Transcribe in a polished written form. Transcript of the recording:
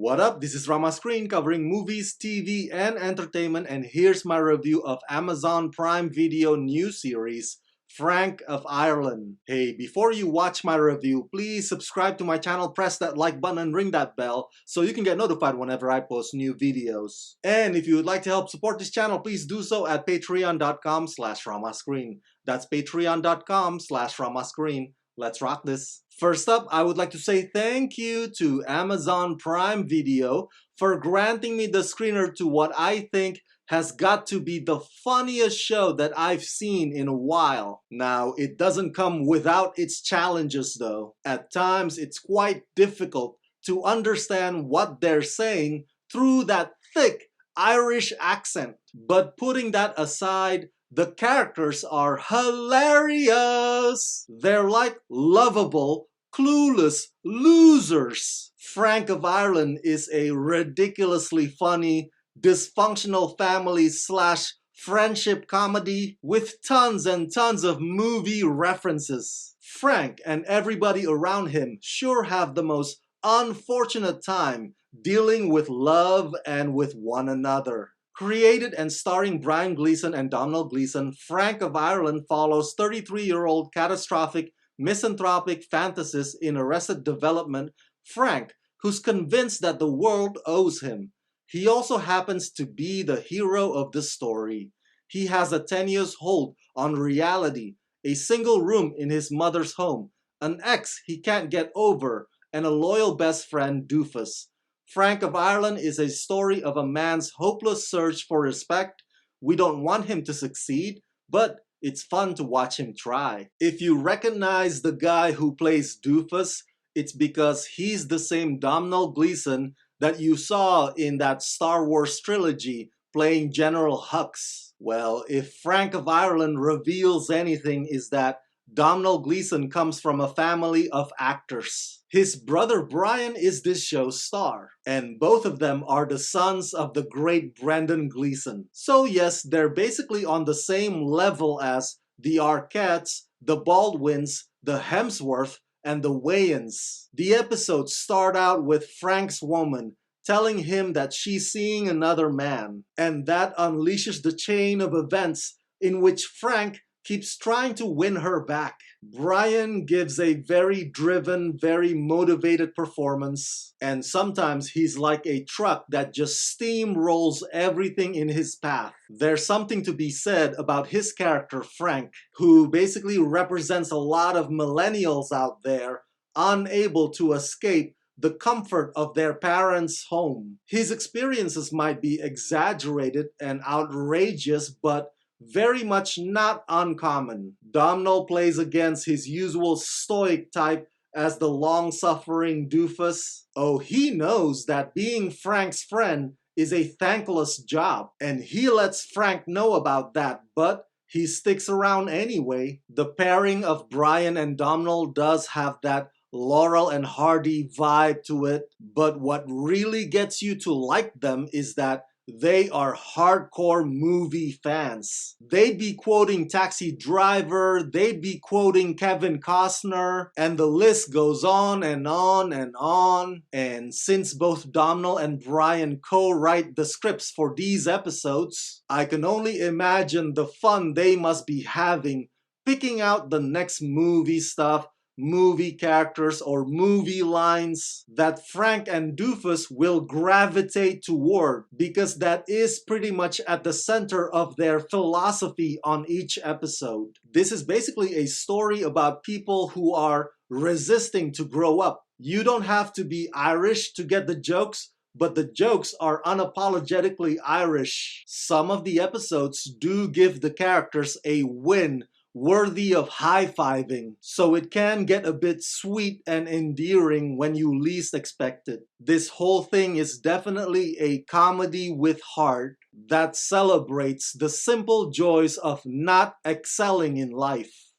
What up? This is Rama Screen covering movies, TV, and entertainment, and here's my review of Amazon Prime Video new series, Frank of Ireland. Hey, before you watch my review, please subscribe to my channel, press that like button, and ring that bell so you can get notified whenever I post new videos. And if you would like to help support this channel, please do so at patreon.com/ramascreen. That's patreon.com/ramascreen. Let's rock this. First up, I would like to say thank you to Amazon Prime Video for granting me the screener to what I think has got to be the funniest show that I've seen in a while. Now, it doesn't come without its challenges though. At times, it's quite difficult to understand what they're saying through that thick Irish accent. But putting that aside, the characters are hilarious. They're like lovable, clueless losers. Frank of Ireland is a ridiculously funny, dysfunctional family / friendship comedy with tons and tons of movie references. Frank and everybody around him sure have the most unfortunate time dealing with love and with one another. Created and starring Brian Gleeson and Domhnall Gleeson, Frank of Ireland follows 33-year-old catastrophic, misanthropic fantasist in Arrested Development, Frank, who's convinced that the world owes him. He also happens to be the hero of the story. He has a tenuous hold on reality, a single room in his mother's home, an ex he can't get over, and a loyal best friend, Doofus. Frank of Ireland is a story of a man's hopeless search for respect. We don't want him to succeed, but it's fun to watch him try. If you recognize the guy who plays Doofus, it's because he's the same Domhnall Gleeson that you saw in that Star Wars trilogy playing General Hux. Well, if Frank of Ireland reveals anything, is that Domhnall Gleeson comes from a family of actors. His brother Brian is this show's star, and both of them are the sons of the great Brendan Gleeson. So yes, they're basically on the same level as the Arquettes, the Baldwins, the Hemsworth, and the Wayans. The episodes start out with Frank's woman telling him that she's seeing another man, and that unleashes the chain of events in which Frank keeps trying to win her back. Brian gives a very driven, very motivated performance, and sometimes he's like a truck that just steamrolls everything in his path. There's something to be said about his character, Frank, who basically represents a lot of millennials out there unable to escape the comfort of their parents' home. His experiences might be exaggerated and outrageous, but very much not uncommon. Domhnall plays against his usual stoic type as the long-suffering doofus. Oh, he knows that being Frank's friend is a thankless job, and he lets Frank know about that, but he sticks around anyway. The pairing of Brian and Domhnall does have that Laurel and Hardy vibe to it, but what really gets you to like them is that they are hardcore movie fans. They'd be quoting Taxi Driver, they'd be quoting Kevin Costner, and the list goes on and on and on. And since both Domhnall and Brian co-write the scripts for these episodes, I can only imagine the fun they must be having picking out the next movie stuff, movie characters, or movie lines that Frank and Doofus will gravitate toward, because that is pretty much at the center of their philosophy on each episode. This is basically a story about people who are resisting to grow up. You don't have to be Irish to get the jokes, but the jokes are unapologetically Irish. Some of the episodes do give the characters a win worthy of high-fiving, so it can get a bit sweet and endearing when you least expect it. This whole thing is definitely a comedy with heart that celebrates the simple joys of not excelling in life.